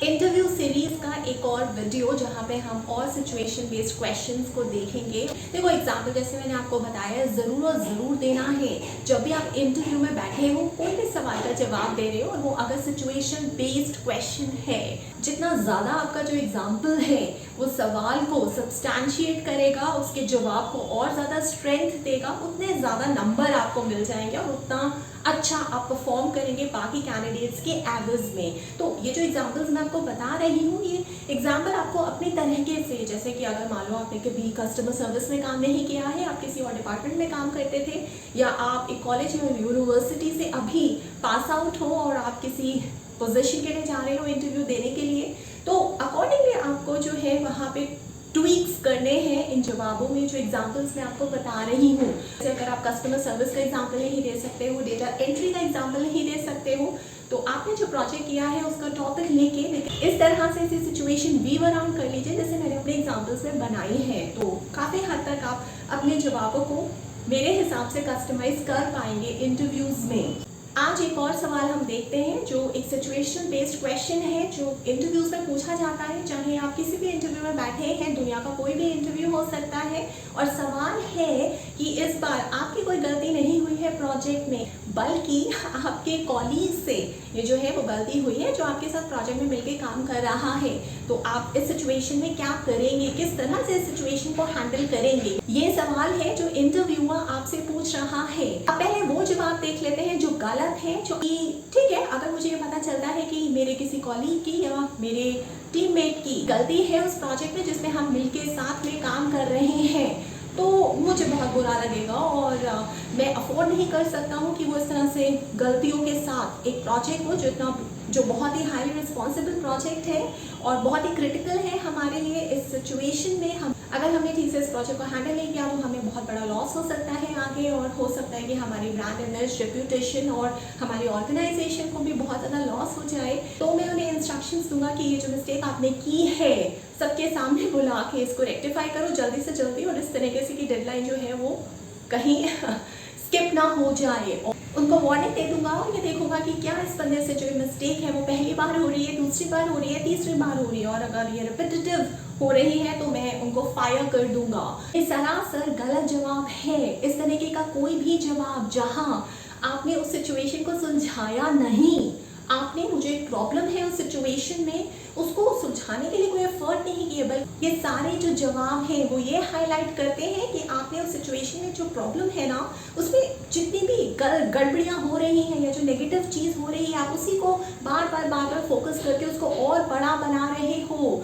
Interview series का एक और वीडियो जहाँ पे हम और सिचुएशन बेस्ड क्वेश्चंस को देखेंगे। देखो एग्जाम्पल जैसे मैंने आपको बताया ज़रूर और ज़रूर देना है। जब भी आप इंटरव्यू में बैठे हो, कोई भी सवाल का जवाब दे रहे हो और वो अगर सिचुएशन बेस्ड क्वेश्चन है, जितना ज़्यादा आपका जो एग्जाम्पल है वो सवाल को सब्सटैंशिएट करेगा, उसके जवाब को और ज़्यादा स्ट्रेंथ देगा, उतने ज़्यादा नंबर आपको मिल जाएंगे और उतना अच्छा आप परफॉर्म करेंगे बाकी कैंडिडेट्स के एवरेज में। तो ये जो एग्जांपल्स मैं आपको बता रही हूँ, ये एग्जांपल आपको अपने तरीके से, जैसे कि अगर मान लो आपने कभी कस्टमर सर्विस में काम नहीं किया है, आप किसी और डिपार्टमेंट में काम करते थे, या आप एक कॉलेज या यूनिवर्सिटी से अभी पास आउट हो और आप किसी पोजीशन के लिए जा रहे हो इंटरव्यू देने के लिए, तो अकॉर्डिंगली आपको जो है वहाँ पे ट्वीक्स करने हैं इन जवाबों में जो एग्जांपल्स मैं आपको बता रही हूँ। जैसे अगर आप कस्टमर सर्विस का एग्जांपल नहीं दे सकते हो, डेटा एंट्री का एग्जांपल नहीं दे सकते हो, तो आपने जो प्रोजेक्ट किया है उसका टॉपिक लेके इस तरह से इसी सिचुएशन वीव अराउंड कर लीजिए जैसे मैंने अपने एग्जांपल्स में बनाई है। तो काफ़ी हद तक आप अपने जवाबों को मेरे हिसाब से कस्टमाइज कर पाएंगे इंटरव्यूज में। आज एक और सवाल हम देखते हैं जो एक सिचुएशन बेस्ड क्वेश्चन है जो इंटरव्यूज में पूछा जाता है। चाहे आप किसी भी इंटरव्यू में बैठे हैं, दुनिया का कोई भी इंटरव्यू हो सकता है, और सवाल है कि इस बार आपकी कोई गलती नहीं हुई है प्रोजेक्ट में, बल्कि आपके कॉलीग से ये जो है वो गलती हुई है जो आपके साथ प्रोजेक्ट में मिलकर काम कर रहा है। तो आप इस सिचुएशन में क्या करेंगे, किस तरह से इस सिचुएशन को हैंडल करेंगे, ये सवाल है जो इंटरव्यूअर आपसे पूछ रहा है। अब पहले वो जवाब देख लेते हैं जो गलत है, जो कि ठीक है, अगर मुझे ये पता चलता है कि मेरे किसी कॉलीग की या मेरे टीममेट की गलती है उस प्रोजेक्ट में जिसमें हम मिलके साथ में काम कर रहे हैं, तो मुझे बहुत बुरा लगेगा और मैं अफोर्ड नहीं कर सकता हूँ कि वो इस तरह से गलतियों के साथ एक प्रोजेक्ट को जो बहुत ही हाईली रिस्पॉन्सिबल प्रोजेक्ट है और बहुत ही क्रिटिकल है हमारे लिए इस सिचुएशन में, अगर हमने ठीक से इस प्रोजेक्ट को हैंडल नहीं किया तो हमें बहुत बड़ा लॉस हो सकता है आगे, और हो सकता है कि हमारी ब्रांड इमेज, रेप्यूटेशन और हमारी ऑर्गेनाइजेशन को भी बहुत ज़्यादा लॉस हो जाए। तो मैं उन्हें इंस्ट्रक्शंस दूंगा कि ये जो मिस्टेक आपने की है सबके सामने बुला के इसको रेक्टिफाई करो जल्दी से जल्दी, और इस तरीके से कि डेडलाइन जो है वो कहीं स्किप ना हो जाए। उनको वार्निंग दे दूंगा और ये देखूंगा कि क्या इस बंदे से जो मिस्टेक है वो पहली बार हो रही है, दूसरी बार हो रही है, तीसरी बार हो रही है, और अगर ये रिपीटेटिव हो रही है तो मैं उनको फायर कर दूंगा। ये सरासर गलत जवाब है। इस तरीके का कोई भी जवाब जहां आपने उस सिचुएशन को सुलझाया नहीं, आपने मुझे एक प्रॉब्लम है उस सिचुएशन में, उसको सुलझाने के लिए कोई एफर्ट नहीं किया, बल्कि ये सारे जो जवाब हैं वो ये हाईलाइट करते हैं कि आपने उस सिचुएशन में जो प्रॉब्लम है ना, उसमें जितनी भी गड़बड़ियाँ हो रही हैं या जो नेगेटिव चीज़ हो रही है, आप उसी को बार बार फोकस करके उसको और बड़ा बना रहे हो,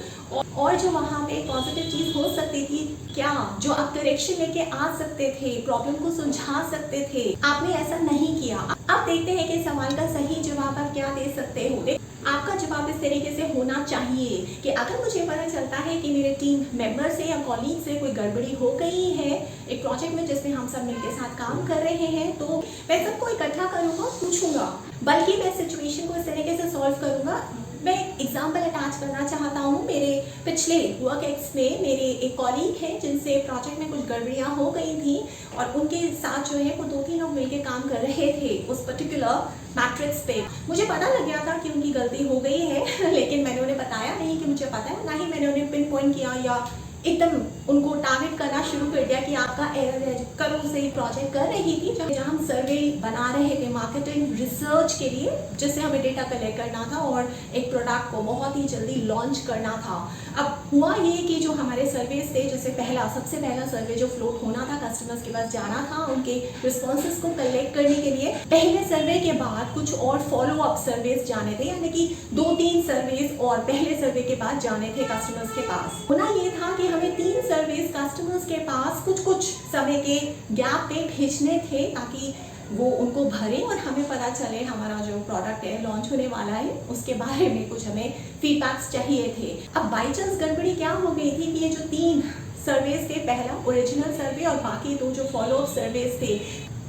और जो वहाँ पे पॉजिटिव चीज़ हो सकती थी, क्या जो आप करेक्शन लेके आ सकते थे, प्रॉब्लम को सुलझा सकते थे, आपने ऐसा नहीं किया। अब देखते हैं कि सवाल का सही जवाब आप क्या दे सकते हो। आपका जवाब इस तरीके से होना चाहिए कि अगर मुझे पता चलता है कि मेरे टीम मेंबर से या कॉलीग से कोई गड़बड़ी हो गई है एक प्रोजेक्ट में जिसमें हम सब मिलकर साथ काम कर रहे हैं, तो मैं सबको इकट्ठा करूँगा, पूछूंगा, बल्कि मैं सिचुएशन को इस तरीके से सॉल्व करूँगा। मैं एग्जाम्पल अटैच करना चाहता हूँ। मेरे पिछले वर्क एक्स में मेरे एक कॉलीग हैं जिनसे प्रोजेक्ट में कुछ गड़बड़ियाँ हो गई थी, और उनके साथ जो है वो 2-3 लोग मिलकर काम कर रहे थे उस पर्टिकुलर मैट्रिक्स पे। मुझे पता लग गया था कि उनकी गलती हो गई है, लेकिन मैंने उन्हें बताया नहीं कि मुझे पता है, ना ही मैंने उन्हें पिन पॉइंट किया या एकदम उनको टारगेट करना शुरू कर दिया कि आपका एरर है। कल से ही प्रोजेक्ट कर रही थी जहाँ हम सर्वे बना रहे थे मार्केटिंग रिसर्च के लिए, जिससे हमें डेटा कलेक्ट करना था और एक प्रोडक्ट को बहुत ही जल्दी लॉन्च करना था। अब हुआ ये कि जो हमारे सर्वेस थे, जैसे सबसे पहला सर्वे जो फ्लोट होना था, कस्टमर्स के पास जाना था उनके रिस्पॉन्सेज को कलेक्ट करने के लिए, पहले सर्वे के बाद कुछ और फॉलो अप सर्वेस जाने थे, यानी कि 2-3 सर्वेस और पहले सर्वे के बाद जाने थे कस्टमर्स के पास। होना ये था कि हमें 3 सर्वेस कस्टमर्स के पास कुछ समय के गैप पे भेजने थे ताकि वो उनको भरे और हमें पता चले हमारा जो प्रोडक्ट है लॉन्च होने वाला है उसके बारे में कुछ हमें फीडबैक्स चाहिए थे। अब बाई चांस गड़बड़ी क्या हो गई थी कि ये जो 3 सर्वेस थे, पहला ओरिजिनल सर्वे और बाकी 2 जो फॉलो अप सर्वेस थे,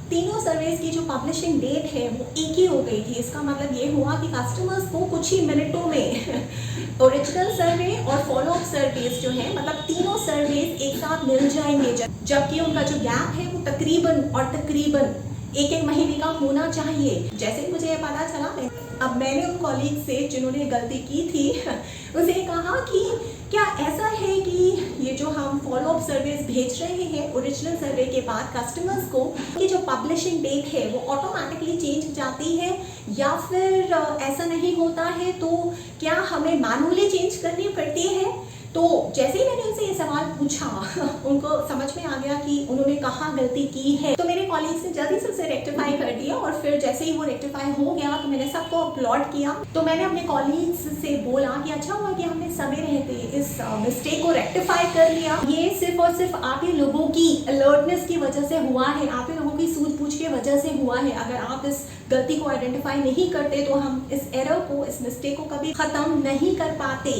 तीनों सर्वेस की जो पब्लिशिंग डेट है वो एक ही हो गई थी। इसका मतलब ये हुआ कि कस्टमर्स को कुछ ही मिनटों में ओरिजिनल सर्वे और फॉलो अप सर्वेस जो है, मतलब तीनों सर्वेस एक साथ मिल जाएंगे, जबकि उनका जो गैप है वो तकरीबन 1-1 महीने का होना चाहिए। जैसे ही मुझे ये पता चला, मैं अब मैंने उन कॉलीग से जिन्होंने गलती की थी उसे कहा कि क्या ऐसा है कि ये जो हम फॉलोअप सर्विस भेज रहे हैं ओरिजिनल सर्वे के बाद कस्टमर्स को, कि जो पब्लिशिंग डेट है वो ऑटोमेटिकली चेंज हो जाती है या फिर ऐसा नहीं होता है, तो क्या हमें मैनुअली चेंज करनी पड़ती है? तो जैसे ही मैंने उनसे ये सवाल पूछा उनको समझ में आ गया कि उन्होंने कहाँ गलती की है। तो मेरे कॉलीग्स ने जल्दी से उसे रेक्टिफाई कर दिया और फिर जैसे ही वो रेक्टिफाई हो गया तो मैंने सबको अपलॉड किया। तो मैंने अपने कॉलीग्स से बोला कि अच्छा हुआ कि हमने समय रहते इस मिस्टेक को रेक्टिफाई कर लिया। ये सिर्फ और सिर्फ आप ही लोगों की अलर्टनेस की वजह से हुआ है, आप ही लोगों की सूझबूझ की वजह से हुआ है। अगर आप इस गलती को आइडेंटिफाई नहीं करते तो हम इस एरर को, इस मिस्टेक को कभी खत्म नहीं कर पाते।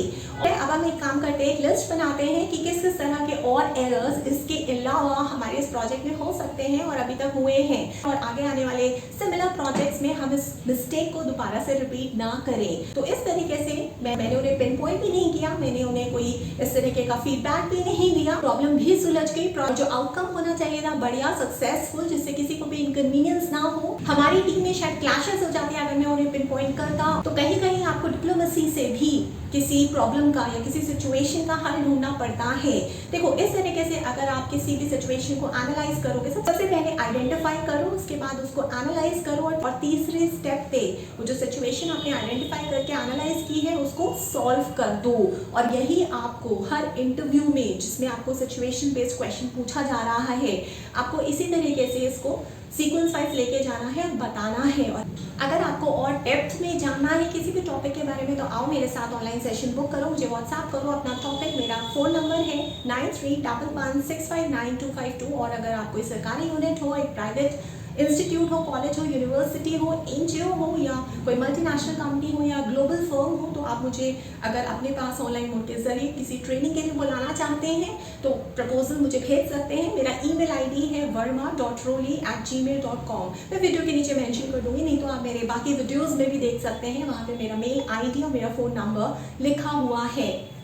और अब हम एक काम करते हैं, एक लिस्ट बनाते हैं कि किस किस तरह के और एरर्स इसके अलावा हमारे इस प्रोजेक्ट में हो सकते हैं और अभी तक हुए हैं, और आगे आने वाले सिमिलर प्रोजेक्ट्स में हम इस मिस्टेक को दोबारा से रिपीट ना करें। तो इस तरीके से मैंने उन्हें पिन पॉइंट भी नहीं किया, मैंने उन्हें कोई इस तरीके का फीडबैक भी नहीं दिया। प्रॉब्लम भी सुलझ गई, जो आउटकम होना चाहिए था बढ़िया सक्सेसफुल, जिससे किसी को भी इनकन्वीनियंस ना हो। हमारी टीम में शायद क्लैशेस हो जाते हैं अगर मैं उन्हें पिन पॉइंट करता, तो कहीं कहीं आपको डिप्लोमेसी से भी किसी प्रॉब्लम का या किसी सिचुएशन का हल ढूंढना पड़ता है। देखो इस तरीके से अगर आप किसी भी सिचुएशन को एनालाइज करोगे, सबसे पहले आइडेंटिफाई करो, उसके बाद उसको एनालाइज करो और तीसरे स्टेप पे वो जो सिचुएशन आपने आइडेंटिफाई करके एनालाइज की है उसको सॉल्व कर दो। और यही आपको हर इंटरव्यू में जिसमें आपको सिचुएशन बेस्ड क्वेश्चन पूछा जा रहा है, आपको इसी तरीके से इसको सीक्वेंस वाइज लेके जाना है, बताना है। और अगर आपको और डेप्थ में जानना है किसी भी टॉपिक के बारे में तो आओ मेरे साथ ऑनलाइन सेशन बुक करो, मुझे व्हाट्सएप करो अपना टॉपिक। मेरा फ़ोन नंबर है 9311659252। और अगर आप कोई सरकारी यूनिट हो, एक प्राइवेट इंस्टीट्यूट हो, कॉलेज हो, यूनिवर्सिटी हो, एनजीओ हो या कोई मल्टीनेशनल कंपनी हो या ग्लोबल फर्म हो, तो आप मुझे अगर अपने पास ऑनलाइन मोड के जरिए किसी ट्रेनिंग के लिए बुलाना चाहते हैं तो प्रपोजल मुझे भेज सकते हैं। मेरा ईमेल आईडी है verma.roli@gmail.com। मैं वीडियो के नीचे मेंशन कर दूंगी, नहीं तो आप मेरे बाकी वीडियोस में भी देख सकते हैं, वहाँ पे मेरा मेल आईडी और मेरा फ़ोन नंबर लिखा हुआ है।